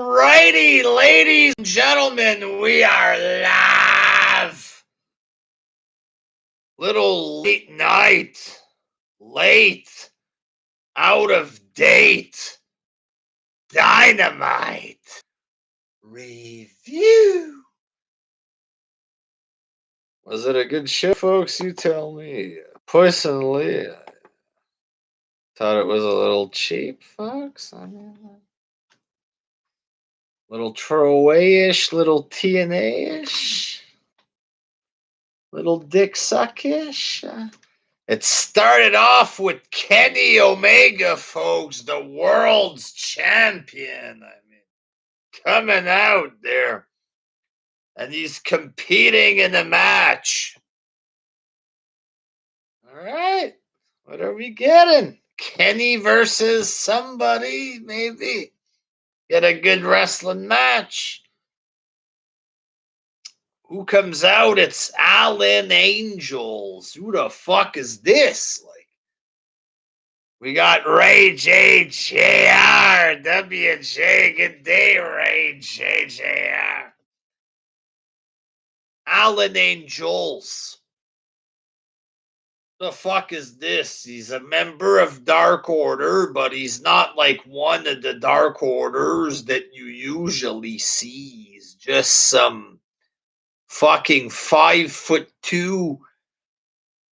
righty, ladies and gentlemen, we are live. Little late night, late, out of date, Dynamite review. Was it a good show, folks? You tell me. Personally, I thought it was a little cheap, folks. I mean, little throwaway-ish, little TNA-ish, little dick suck-ish. It started off with Kenny Omega, folks, the world's champion. I mean, coming out there. And he's competing in a match. All right. What are we getting? Kenny versus somebody, maybe. Get a good wrestling match. Who comes out? It's Alan Angels. Who the fuck is this? We got Ray JJR, WJ. Good day, Ray JJR. Alan Angels. The fuck is this? He's a member of Dark Order, but he's not like one of the Dark Orders that you usually see. He's just some fucking 5'2"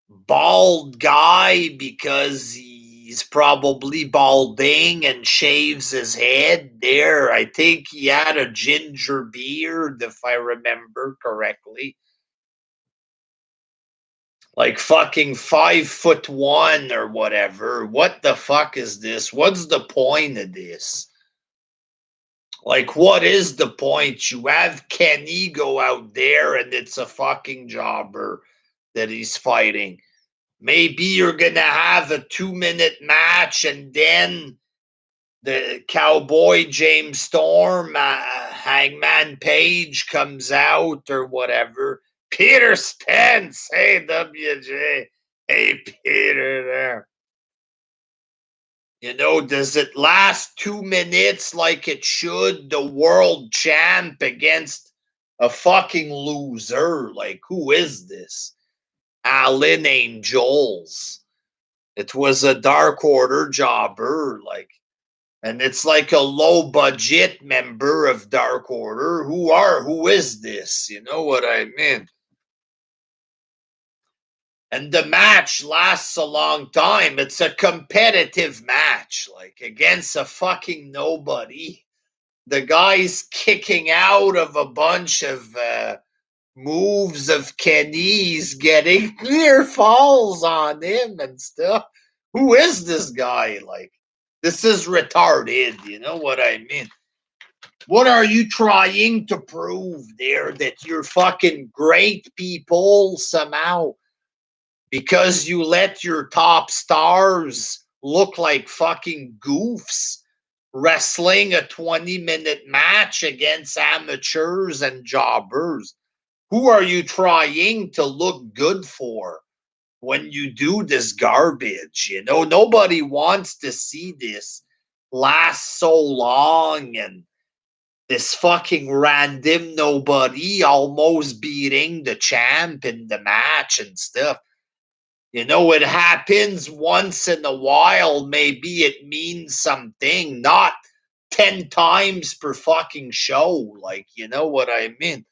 bald guy because he's probably balding and shaves his head there. I think he had a ginger beard, if I remember correctly. Like fucking 5'1" or whatever. What the fuck is this? What's the point of this? Like, what is the point? You have Kenny go out there and it's a fucking jobber that he's fighting. Maybe you're going to have a 2-minute match and then the Cowboy James Storm, Hangman Page comes out or whatever. Peter Spence, hey WJ, hey Peter there. You know, does it last 2 minutes like it should? The world champ against a fucking loser? Like, who is this? Alan Angels. It was a Dark Order jobber, like, and it's like a low budget member of Dark Order. Who is this? You know what I mean? And the match lasts a long time. It's a competitive match, like against a fucking nobody. The guy's kicking out of a bunch of moves of Kenny's, getting near falls on him and stuff. Who is this guy? Like, this is retarded. You know what I mean? What are you trying to prove there? That you're fucking great people somehow? Because you let your top stars look like fucking goofs wrestling a 20-minute match against amateurs and jobbers. Who are you trying to look good for when you do this garbage? You know, nobody wants to see this last so long and this fucking random nobody almost beating the champ in the match and stuff. You know, it happens once in a while. Maybe it means something, not 10 times per fucking show. Like, you know what I mean?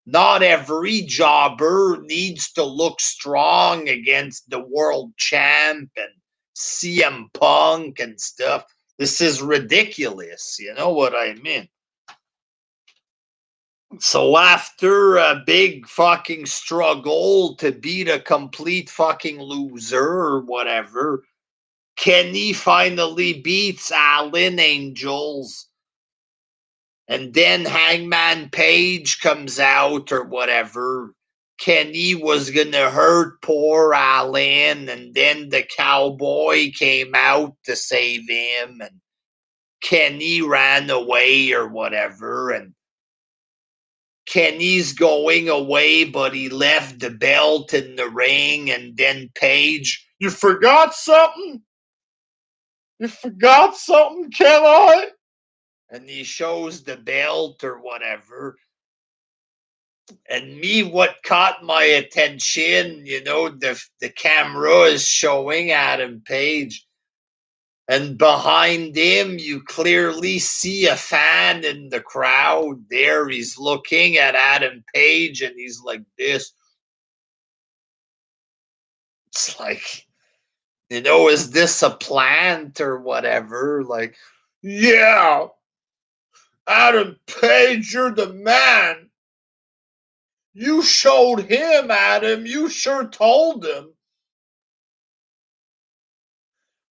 Not every jobber needs to look strong against the world champ and CM Punk and stuff. This is ridiculous. You know what I mean? So after a big fucking struggle to beat a complete fucking loser or whatever, Kenny finally beats Alan Angels. And then Hangman Page comes out or whatever. Kenny was going to hurt poor Alan. And then the Cowboy came out to save him. And Kenny ran away or whatever. And Kenny's going away, but he left the belt in the ring. And then Page, you forgot something? You forgot something, Kenny? and he shows the belt or whatever. And me, what caught my attention, the camera is showing Adam Page. And behind him, you clearly see a fan in the crowd there. He's looking at Adam Page and he's like this. It's like, is this a plant or whatever? Like, yeah, Adam Page, you're the man. You showed him, Adam. You sure told him.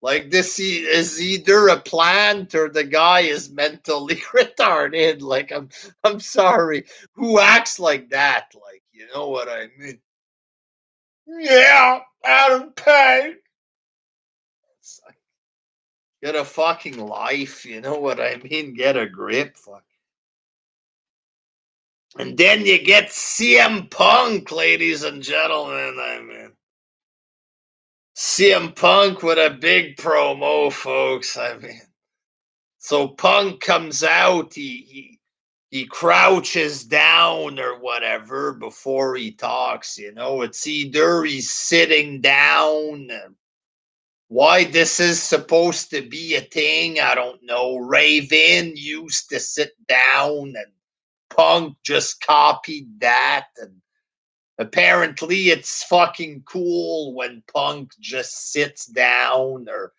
Like, this is either a plant or the guy is mentally retarded. Like, I'm sorry. Who acts like that? Like, you know what I mean? Yeah, Adam Page. Like, get a fucking life. You know what I mean? Get a grip. Fuck. And then you get CM Punk, ladies and gentlemen. I mean, CM Punk with a big promo, folks. I mean, so Punk comes out, he crouches down or whatever before he talks. It's either he's sitting down. Why this is supposed to be a thing, I don't know. Raven used to sit down, and Punk just copied that, and apparently it's fucking cool when Punk just sits down or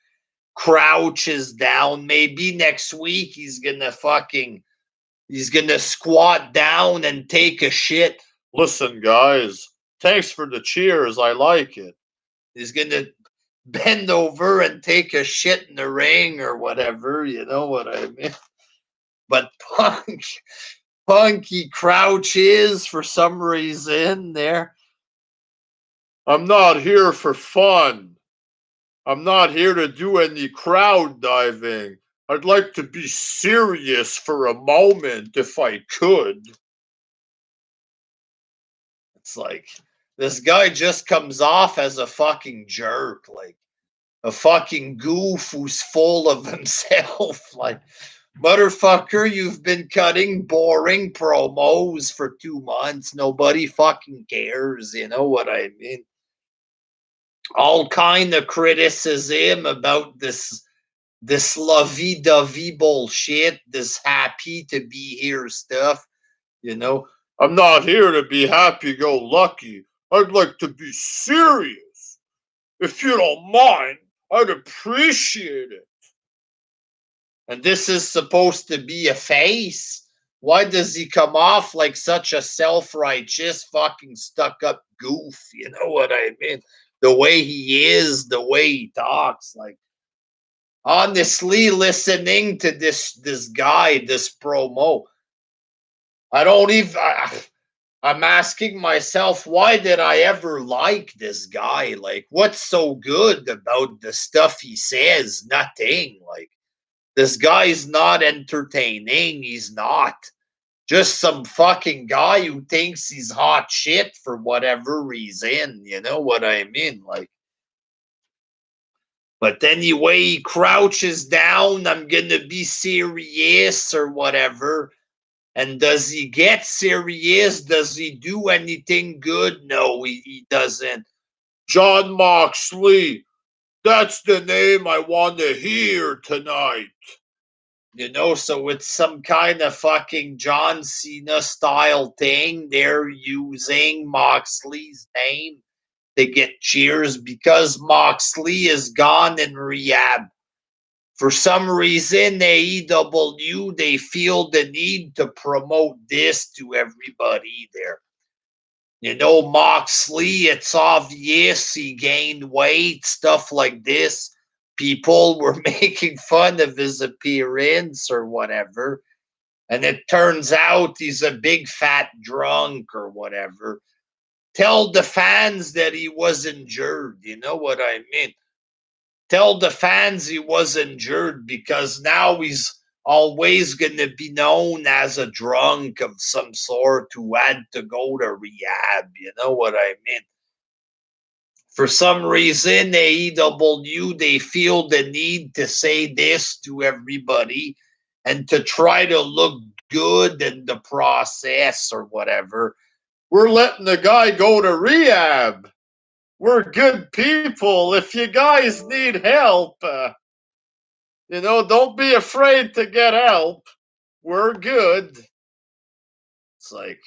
crouches down. Maybe next week he's gonna squat down and take a shit. Listen, guys, thanks for the cheers. I like it. He's gonna bend over and take a shit in the ring or whatever. You know what I mean? But Punk, he crouches for some reason there. I'm not here for fun. I'm not here to do any crowd diving. I'd like to be serious for a moment if I could. It's like, this guy just comes off as a fucking jerk, like a fucking goof who's full of himself. Like, motherfucker, you've been cutting boring promos for 2 months. Nobody fucking cares. You know what I mean? All kind of criticism about this lovey-dovey bullshit, this happy to be here stuff, I'm not here to be happy-go-lucky. I'd like to be serious. If you don't mind, I'd appreciate it. And this is supposed to be a face? Why does he come off like such a self-righteous, fucking stuck-up goof? You know what I mean? The way he is, the way he talks, like, honestly, listening to this guy, this promo, I'm asking myself, why did I ever like this guy? Like, what's so good about the stuff he says? Nothing. Like, this guy's not entertaining. He's not. Just some fucking guy who thinks he's hot shit for whatever reason. You know what I mean? Like, but anyway, he crouches down. I'm going to be serious or whatever. And does he get serious? Does he do anything good? No, he doesn't. John Moxley, that's the name I want to hear tonight. So it's some kind of fucking John Cena style thing. They're using Moxley's name to get cheers because Moxley is gone in rehab. For some reason, AEW, they feel the need to promote this to everybody there. Moxley, it's obvious he gained weight, stuff like this. People were making fun of his appearance or whatever. And it turns out he's a big fat drunk or whatever. Tell the fans that he was injured. You know what I mean? Tell the fans he was injured because now he's always going to be known as a drunk of some sort who had to go to rehab. You know what I mean? For some reason, AEW, they feel the need to say this to everybody. and to try to look good in the process or whatever. We're letting the guy go to rehab. We're good people. If you guys need help, don't be afraid to get help. We're good. It's like,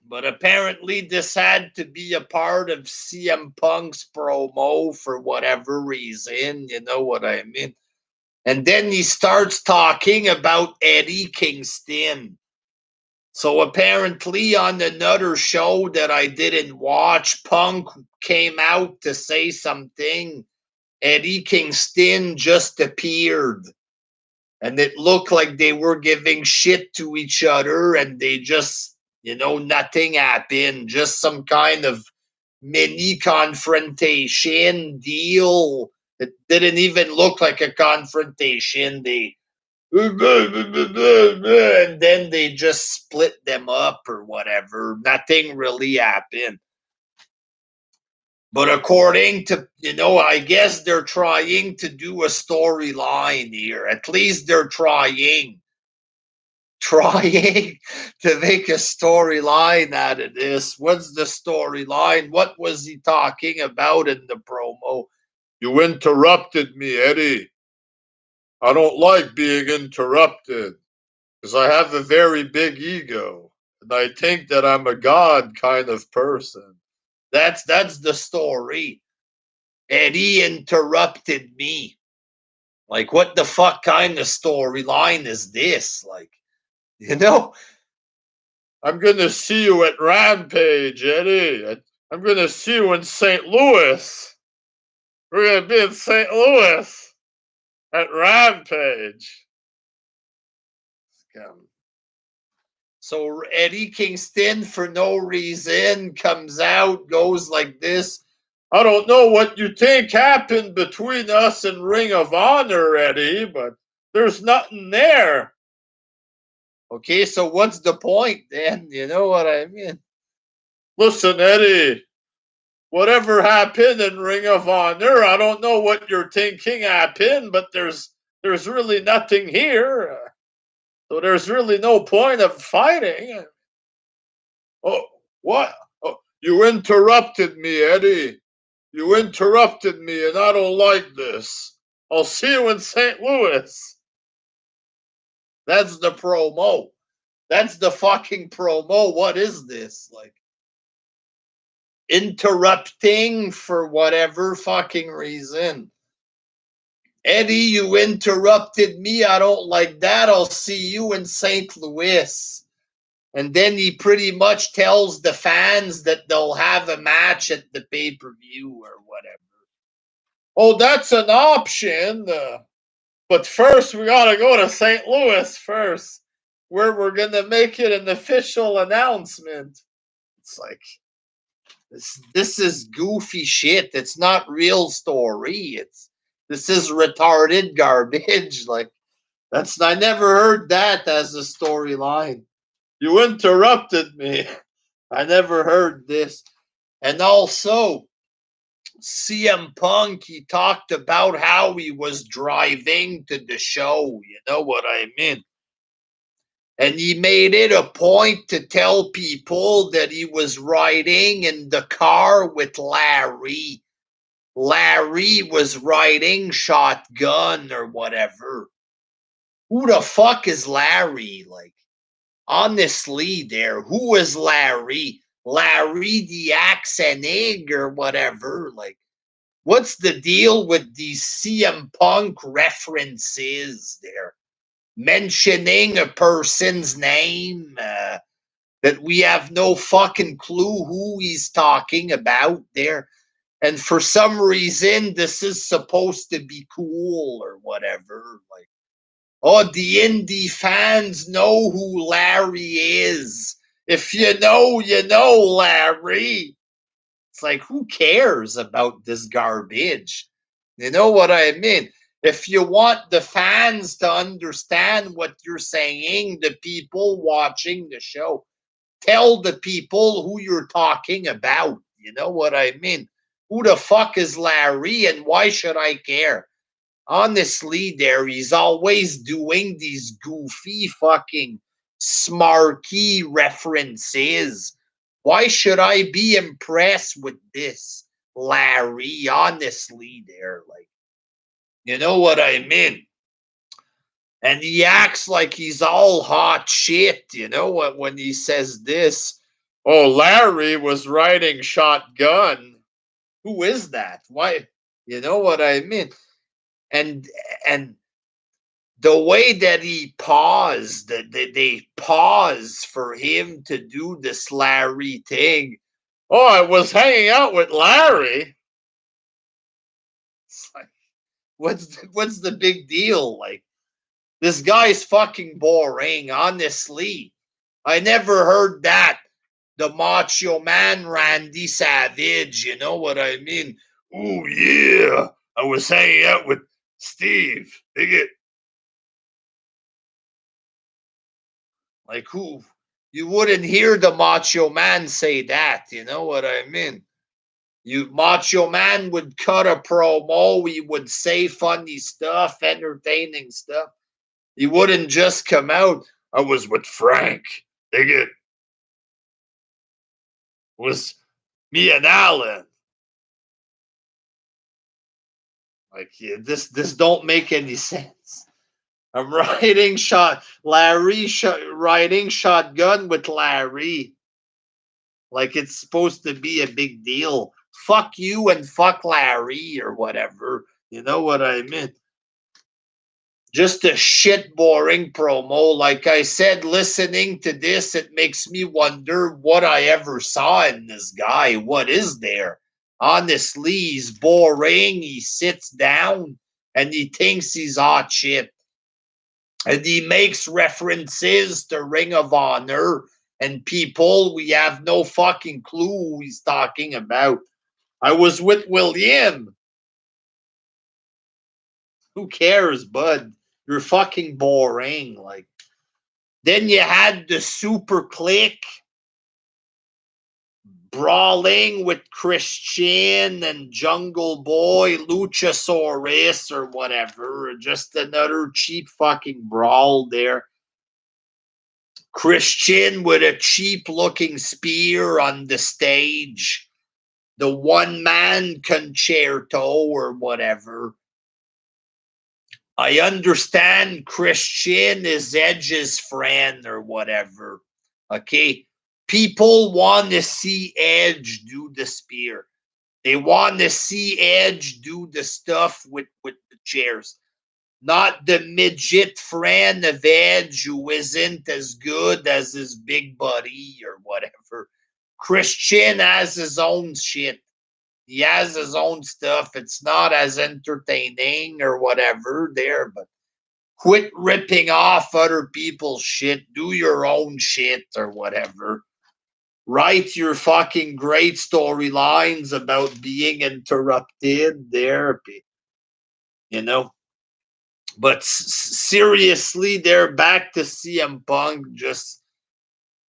but apparently this had to be a part of CM Punk's promo for whatever reason. You know what I mean? And then he starts talking about Eddie Kingston. So apparently on another show that I didn't watch, Punk came out to say something. Eddie Kingston just appeared. And it looked like they were giving shit to each other and they just, nothing happened. Just some kind of mini confrontation deal. It didn't even look like a confrontation. And then they just split them up or whatever. Nothing really happened. But according to, I guess they're trying to do a storyline here. At least they're trying to make a storyline out of this. What's the storyline? What was he talking about in the promo? You interrupted me, Eddie. I don't like being interrupted because I have a very big ego and I think that I'm a god kind of person. That's the story. Eddie interrupted me. Like, what the fuck kind of storyline is this? Like, I'm going to see you at Rampage, Eddie. I'm going to see you in St. Louis. We're going to be in St. Louis at Rampage. So Eddie Kingston, for no reason, comes out, goes like this. I don't know what you think happened between us and Ring of Honor, Eddie, but there's nothing there. Okay, so what's the point then? You know what I mean? Listen, Eddie, whatever happened in Ring of Honor, I don't know what you're thinking happened, but there's really nothing here. So there's really no point of fighting. Oh, what? Oh, you interrupted me, Eddie. You interrupted me, and I don't like this. I'll see you in St. Louis. That's the promo. That's the fucking promo. What is this? Like, interrupting for whatever fucking reason. Eddie, you interrupted me. I don't like that. I'll see you in St. Louis. And then he pretty much tells the fans that they'll have a match at the pay-per-view or whatever. Oh, that's an option. But first, we got to go to St. Louis first, where we're going to make it an official announcement. It's like, this is goofy shit. It's not real story. This is retarded garbage. Like, I never heard that as a storyline. You interrupted me. I never heard this. And also, CM Punk, he talked about how he was driving to the show. You know what I mean? And he made it a point to tell people that he was riding in the car with Larry. Larry was riding shotgun or whatever. Who the fuck is Larry? Like, honestly, who is Larry? Larry the Axe and Egg or whatever. Like, what's the deal with these CM Punk references there? Mentioning a person's name that we have no fucking clue who he's talking about there. And for some reason, this is supposed to be cool or whatever. Like, oh, the indie fans know who Larry is. If you know, Larry. It's like, who cares about this garbage? You know what I mean? If you want the fans to understand what you're saying, the people watching the show, tell the people who you're talking about. You know what I mean? Who the fuck is Larry and why should I care? honestly, there, he's always doing these goofy fucking smarky references. Why should I be impressed with this, Larry? Honestly, there, like, you know what I mean? And he acts like he's all hot shit, you know what, when he says this. Oh, Larry was riding shotgun. Who is that? Why? You know what I mean? And and the way that he paused, that they pause for him to do this Larry thing. Oh, I was hanging out with Larry. It's like, what's the big deal? Like, this guy's fucking boring, honestly. I never heard that. The Macho Man Randy Savage, you know what I mean? Oh yeah, I was hanging out with Steve. Dig it. Like, who? You wouldn't hear the Macho Man say that, you know what I mean? You Macho Man would cut a promo, he would say funny stuff, entertaining stuff. He wouldn't just come out. I was with Frank. Dig it. Was me and Alan. Like, yeah, this don't make any sense. I'm riding shotgun with Larry. Like, it's supposed to be a big deal. Fuck you and fuck Larry or whatever. You know what I mean? Just a shit boring promo. Like I said, listening to this, it makes me wonder what I ever saw in this guy. What is there? Honestly, he's boring. He sits down and he thinks he's hot shit. And he makes references to Ring of Honor and people. We have no fucking clue who he's talking about. I was with William. Who cares, bud? You're fucking boring. Like, then you had the Super Click brawling with Christian and Jungle Boy, Luchasaurus or whatever. Just another cheap fucking brawl there. Christian with a cheap looking spear on the stage. The one man concerto or whatever. I understand Christian is Edge's friend or whatever. Okay. People want to see Edge do the spear. They want to see Edge do the stuff with the chairs. Not the midget friend of Edge who isn't as good as his big buddy or whatever. Christian has his own shit. He has his own stuff. It's not as entertaining or whatever there, but quit ripping off other people's shit. Do your own shit or whatever. Write your fucking great storylines about being interrupted there, you know. But seriously, they're back to CM Punk. Just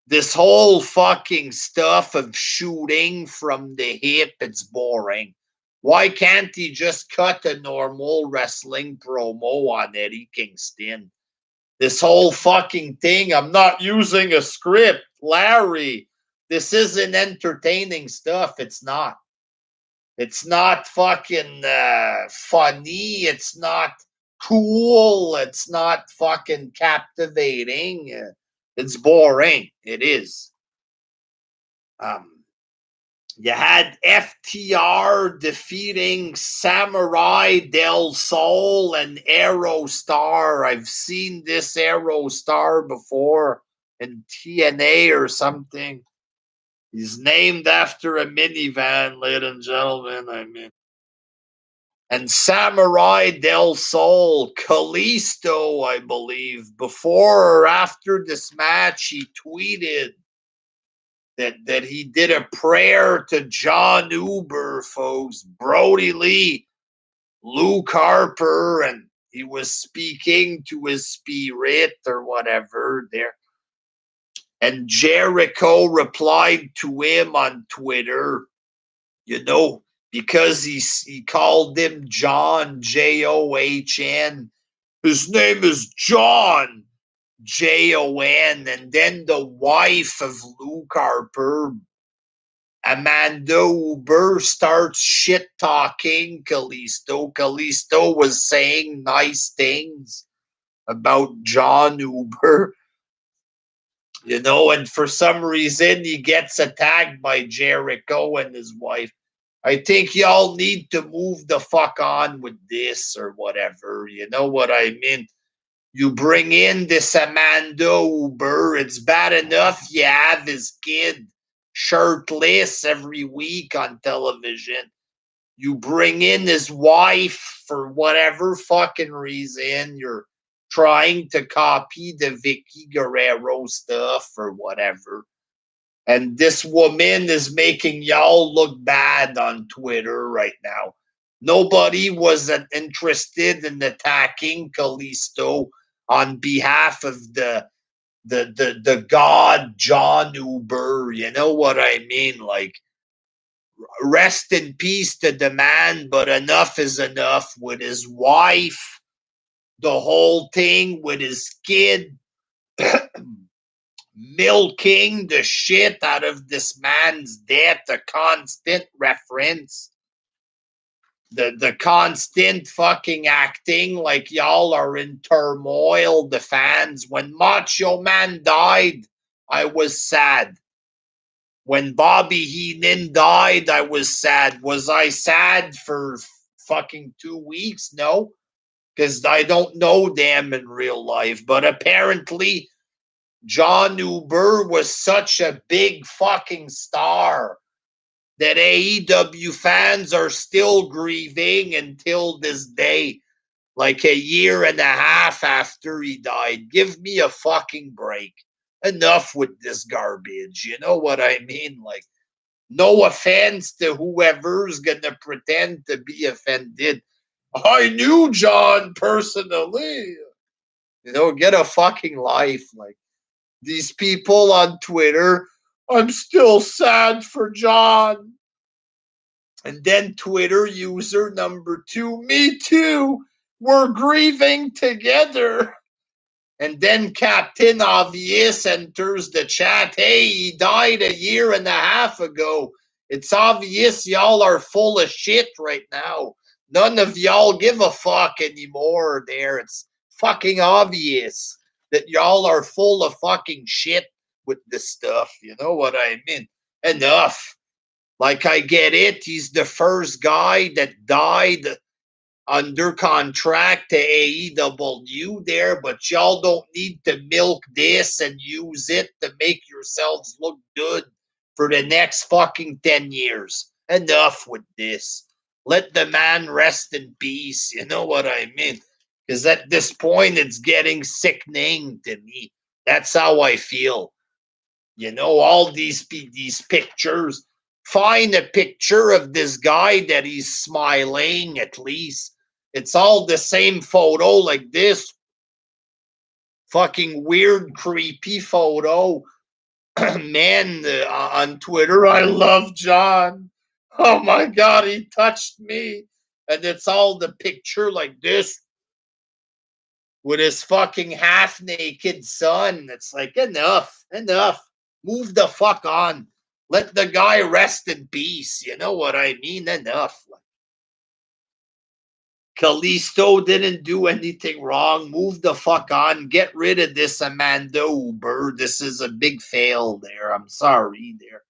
this whole fucking stuff of shooting from the hip, it's boring. Why can't he just cut a normal wrestling promo on Eddie Kingston? This whole fucking thing, I'm not using a script. Larry, this isn't entertaining stuff. It's not. It's not fucking funny. It's not cool. It's not fucking captivating. It's boring. It is. Um, you had FTR defeating Samurai Del Sol and Aerostar. I've seen this Aerostar before in TNA or something. He's named after a minivan, ladies and gentlemen. I mean, and Samurai Del Sol, Kalisto, I believe, before or after this match, he tweeted that he did a prayer to John Uber, folks, Brody Lee, Luke Harper, and he was speaking to his spirit or whatever there. And Jericho replied to him on Twitter, you know, because he called him John, John. His name is John, Jon. And then the wife of Luke Harper, Amanda Uber, starts shit talking Kalisto. Kalisto was saying nice things about John Uber, and for some reason he gets attacked by Jericho and his wife. I think y'all need to move the fuck on with this or whatever. You know what I mean? You bring in this Amanda Uber. It's bad enough you have his kid shirtless every week on television. You bring in his wife for whatever fucking reason. You're trying to copy the Vicky Guerrero stuff or whatever. And this woman is making y'all look bad on Twitter right now. Nobody was interested in attacking Kalisto on behalf of the god John Uber. You know what I mean? Like, rest in peace to the man, but enough is enough with his wife, the whole thing with his kid. Milking the shit out of this man's death, the constant reference, the constant fucking acting like y'all are in turmoil, the fans. When Macho Man died, I was sad. When Bobby Heenan died, I was sad. Was I sad for fucking 2 weeks? No, because I don't know them in real life. But apparently, John Uber was such a big fucking star that AEW fans are still grieving until this day, like a year and a half after he died. Give me a fucking break. Enough with this garbage. You know what I mean? Like, no offense to whoever's gonna pretend to be offended. I knew John personally. Get a fucking life. Like, these people on Twitter, I'm still sad for John. And then Twitter user number 2, me too. We're grieving together. And then Captain Obvious enters the chat. Hey, he died a year and a half ago. It's obvious y'all are full of shit right now. None of y'all give a fuck anymore there. It's fucking obvious that y'all are full of fucking shit with this stuff. You know what I mean? Enough. Like, I get it. He's the first guy that died under contract to AEW there, but y'all don't need to milk this and use it to make yourselves look good for the next fucking 10 years. Enough with this. Let the man rest in peace. You know what I mean? Because at this point, it's getting sickening to me. That's how I feel. All these pictures. Find a picture of this guy that he's smiling at least. It's all the same photo like this. Fucking weird, creepy photo. Man, on Twitter, I love John. Oh my God, he touched me. And it's all the picture like this with his fucking half-naked son. It's like, enough. Move the fuck on. Let the guy rest in peace. You know what I mean? Enough. Kalisto didn't do anything wrong. Move the fuck on. Get rid of this Amanda Uber. This is a big fail there. I'm sorry there.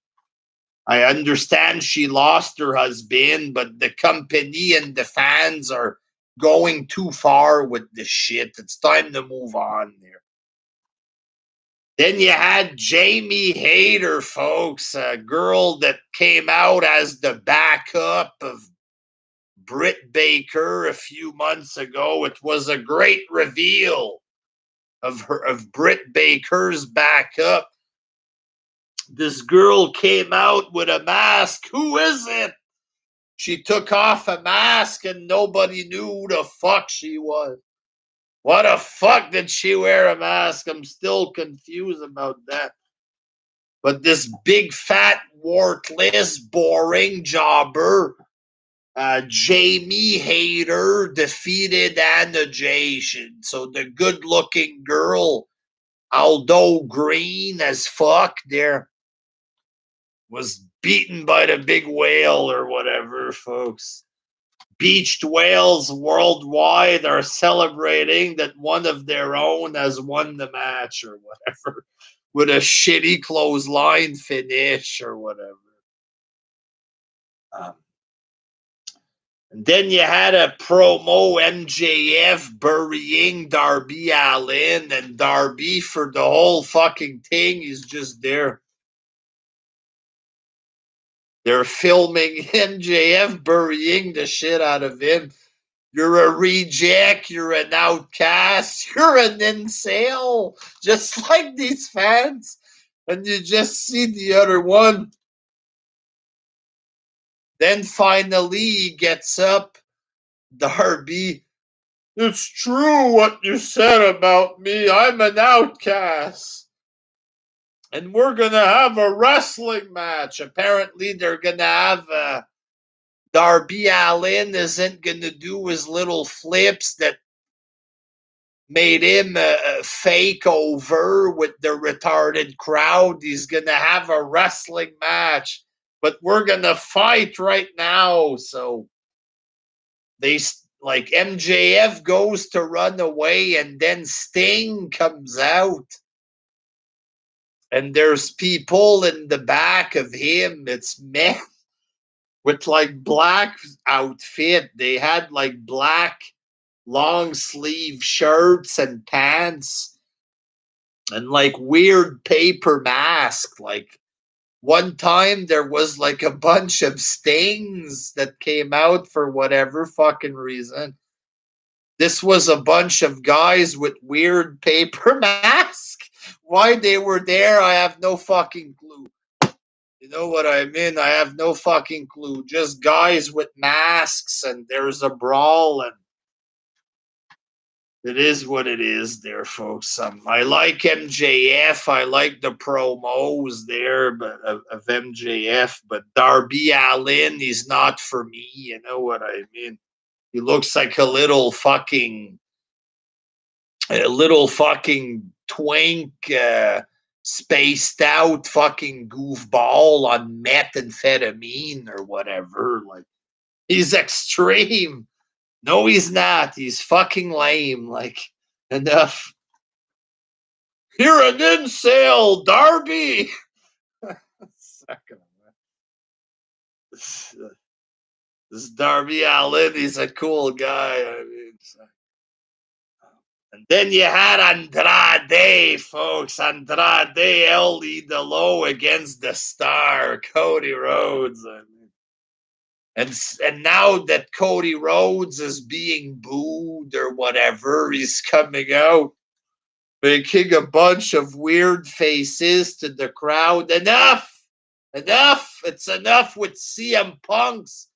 I understand she lost her husband, but the company and the fans are going too far with this shit. It's time to move on there. Then you had Jamie Hayter, folks, a girl that came out as the backup of Britt Baker a few months ago. It was a great reveal of Britt Baker's backup. This girl came out with a mask. Who is it? She took off a mask and nobody knew who the fuck she was. What the fuck did she wear a mask? I'm still confused about that. But this big, fat, wartless, boring jobber Jamie Hayter defeated Anna Jason. So the good-looking girl, although green as fuck, there was beaten by the big whale or whatever, folks. Beached whales worldwide are celebrating that one of their own has won the match or whatever with a shitty clothesline finish or whatever. And then you had a promo MJF burying Darby Allin, and Darby for the whole fucking thing is just there. They're filming MJF burying the shit out of him. You're a reject, you're an outcast, you're an incel, just like these fans. And you just see the other one. Then finally he gets up, Darby. It's true what you said about me. I'm an outcast. And we're going to have a wrestling match. Apparently they're going to have Darby Allin isn't going to do his little flips that made him fake over with the retarded crowd. He's going to have a wrestling match, but we're going to fight right now. So they, like, MJF goes to run away, and then Sting comes out. And there's people in the back of him. It's men with like black outfit. They had like black long sleeve shirts and pants and like weird paper mask. Like one time there was like a bunch of stings that came out for whatever fucking reason. This was a bunch of guys with weird paper masks. Why they were there, I have no fucking clue. You know what I mean? I have no fucking clue. Just guys with masks, and there's a brawl, and it is what it is there, folks. I like MJF. I like the promos there of MJF, but Darby Allin, he's not for me. You know what I mean? He looks like a little fucking twink, spaced out fucking goofball on methamphetamine or whatever. Like, he's extreme. No, he's not. He's fucking lame. Like, enough. You're an incel, Darby. Second, this Darby Allin, he's a cool guy. I mean, and then you had Andrade, folks. Andrade El Idolo against the Star, Cody Rhodes. I mean, and now that Cody Rhodes is being booed or whatever, he's coming out making a bunch of weird faces to the crowd. Enough! It's enough with CM Punk's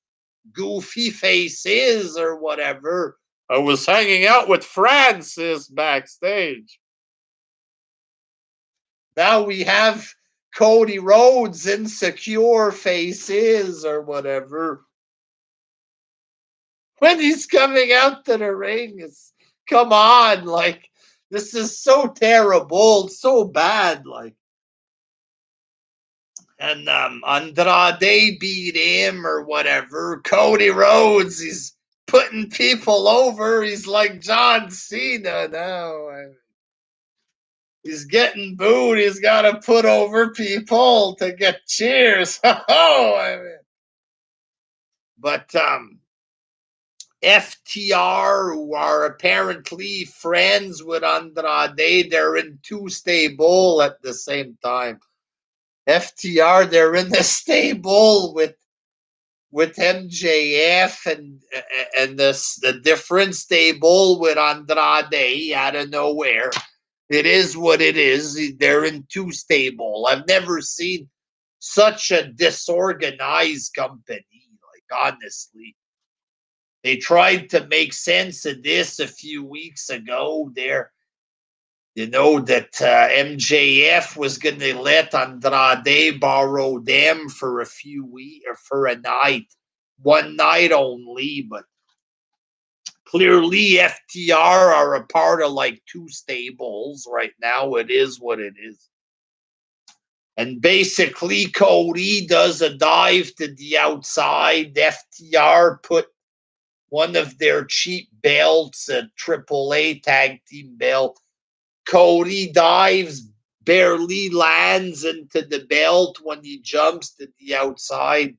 goofy faces or whatever. I was hanging out with Francis backstage. Now we have Cody Rhodes' insecure faces or whatever. When he's coming out to the ring, come on, like, this is so terrible, so bad, like. And Andrade beat him or whatever. Cody Rhodes, he's putting people over. He's like John Cena now. He's getting booed. He's got to put over people to get cheers. But FTR, who are apparently friends with Andrade, they're in two stable at the same time. FTR, they're in the stable with MJF and the different stable with Andrade out of nowhere. It is what it is. They're in two stable. I've never seen such a disorganized company. Like, honestly, they tried to make sense of this a few weeks ago. You know that MJF was going to let Andrade borrow them for a few weeks or for a night. one night only, but clearly FTR are a part of like two stables right now. It is what it is. And basically, Cody does a dive to the outside. FTR put one of their cheap belts, a AAA tag team belt. Cody dives, barely lands into the belt when he jumps to the outside.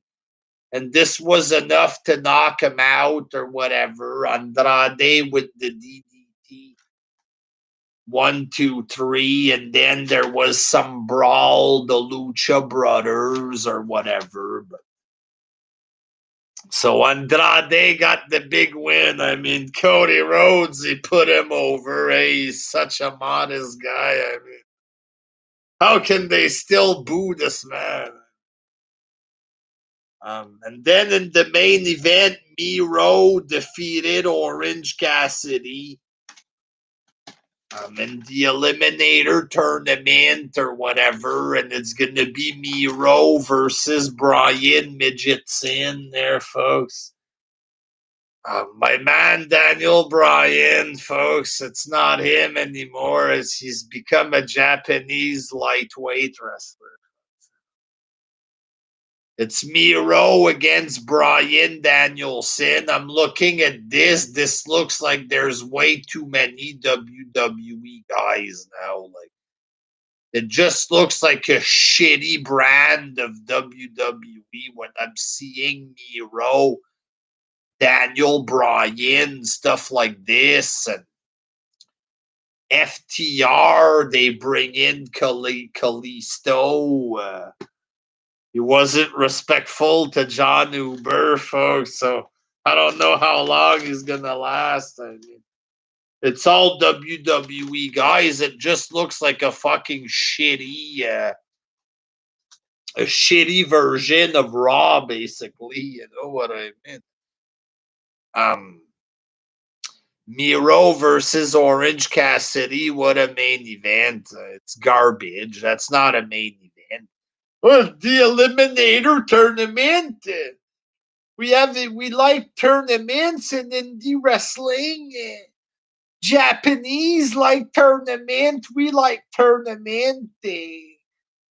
And this was enough to knock him out or whatever. Andrade with the DDT. 1, 2, 3. And then there was some brawl, the Lucha Brothers or whatever. But so Andrade got the big win. I mean, Cody Rhodes, he put him over. Hey, he's such a modest guy. I mean, how can they still boo this man? And then in the main event, Miro defeated Orange Cassidy in the Eliminator tournament or whatever. And it's going to be Miro versus Brian Midgetson there, folks. My man Daniel Bryan, folks, it's not him anymore as he's become a Japanese lightweight wrestler. It's Miro against Bryan Danielson. I'm looking at this. This looks like there's way too many WWE guys now. Like, it just looks like a shitty brand of WWE when I'm seeing Miro, Daniel Bryan, stuff like this, and FTR. They bring in Kalisto. He wasn't respectful to John Uber, folks, so I don't know how long he's gonna last. I mean, it's all WWE guys. It just looks like a fucking a shitty version of Raw, basically. You know what I mean? Miro versus Orange Cassidy. What a main event! It's garbage. That's not a main event. Well, the Eliminator tournament. We like tournaments in indie wrestling. Japanese like tournament. We like tournament.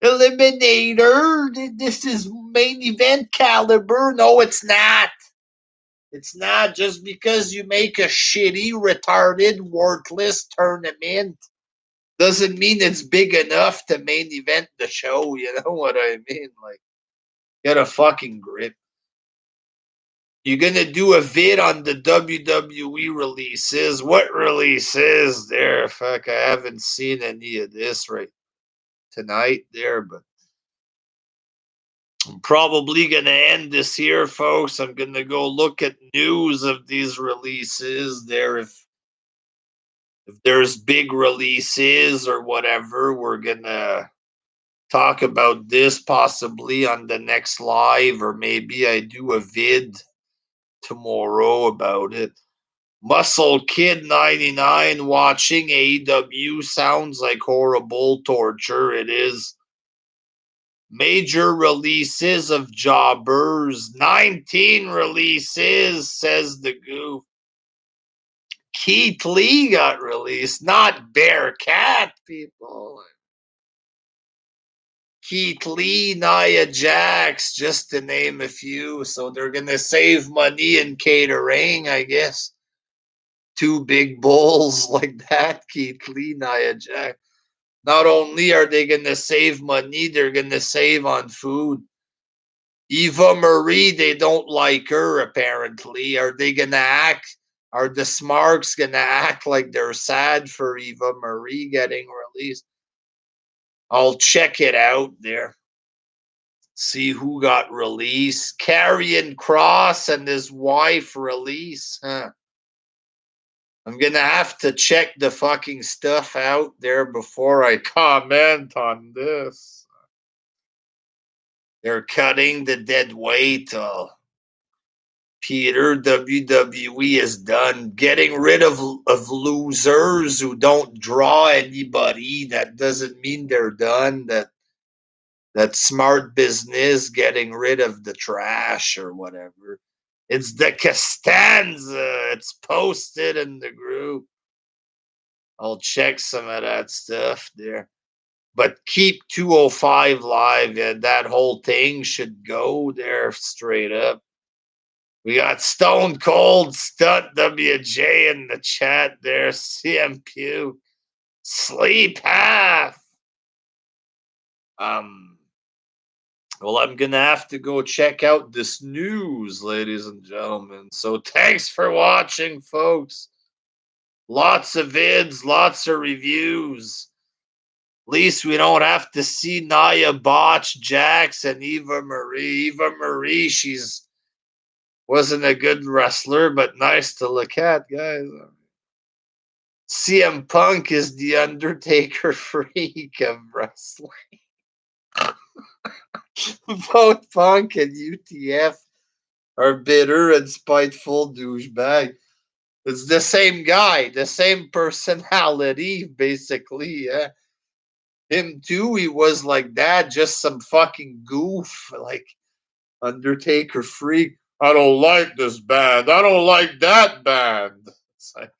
Eliminator. This is main event caliber. No, it's not. It's not just because you make a shitty, retarded, worthless tournament doesn't mean it's big enough to main event the show. You know what I mean? Like, get a fucking grip. You're going to do a vid on the WWE releases. What releases there? Fuck, I haven't seen any of this right tonight there, but I'm probably going to end this here, folks. I'm going to go look at news of these releases there. If there's big releases or whatever, we're going to talk about this possibly on the next live, or maybe I do a vid tomorrow about it. Muscle Kid 99 watching AEW sounds like horrible torture. It is. Major releases of jobbers. 19 releases, says the goof. Keith Lee got released, not Bearcat, people. Keith Lee, Nia Jax, just to name a few. So they're going to save money in catering, I guess. Two big bulls like that, Keith Lee, Nia Jax. Not only are they going to save money, they're going to save on food. Eva Marie, they don't like her, apparently. Are they going to act? Are the Smarks going to act like they're sad for Eva Marie getting released? I'll check it out there. See who got released. Karrion Kross and his wife release. Huh. I'm going to have to check the fucking stuff out there before I comment on this. They're cutting the dead weight. Peter, WWE is done. Getting rid of losers who don't draw anybody. That doesn't mean they're done. That smart business, getting rid of the trash or whatever. It's the Costanza. It's posted in the group. I'll check some of that stuff there. But keep 205 live, and that whole thing should go there straight up. We got Stone Cold Stunt WJ in the chat there. CM Pugh. Sleep half. Well, I'm going to have to go check out this news, ladies and gentlemen. So thanks for watching, folks. Lots of vids, lots of reviews. At least we don't have to see Nia Botch, Jax, and Eva Marie. Eva Marie, she's wasn't a good wrestler, but nice to look at, guys. CM Punk is the Undertaker freak of wrestling. Both Punk and UTF are bitter and spiteful douchebag. It's the same guy, the same personality, basically. Yeah. Him too, he was like that, just some fucking goof, like Undertaker freak. I don't like this band. I don't like that band. It's like,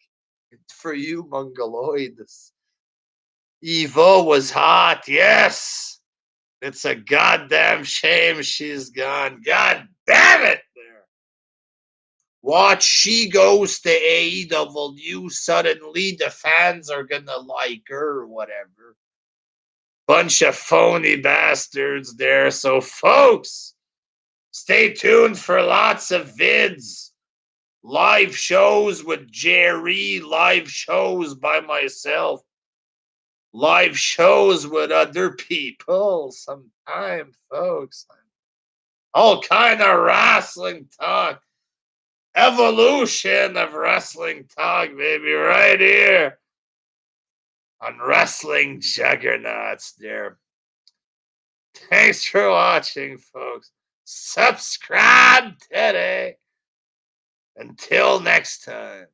for you, Mongoloid. Evo was hot, yes. It's a goddamn shame she's gone. God damn it! There. Watch, she goes to AEW. Suddenly, the fans are gonna like her or whatever. Bunch of phony bastards there. So, folks, stay tuned for lots of vids. Live shows with Jerry. Live shows by myself. Live shows with other people sometime, folks. All kind of wrestling talk. Evolution of wrestling talk, baby, right here on Wrestling Juggernauts there. Thanks for watching, folks. Subscribe today. Until next time.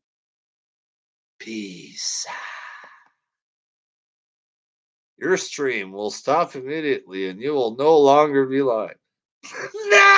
Peace. Your stream will stop immediately and you will no longer be live. No!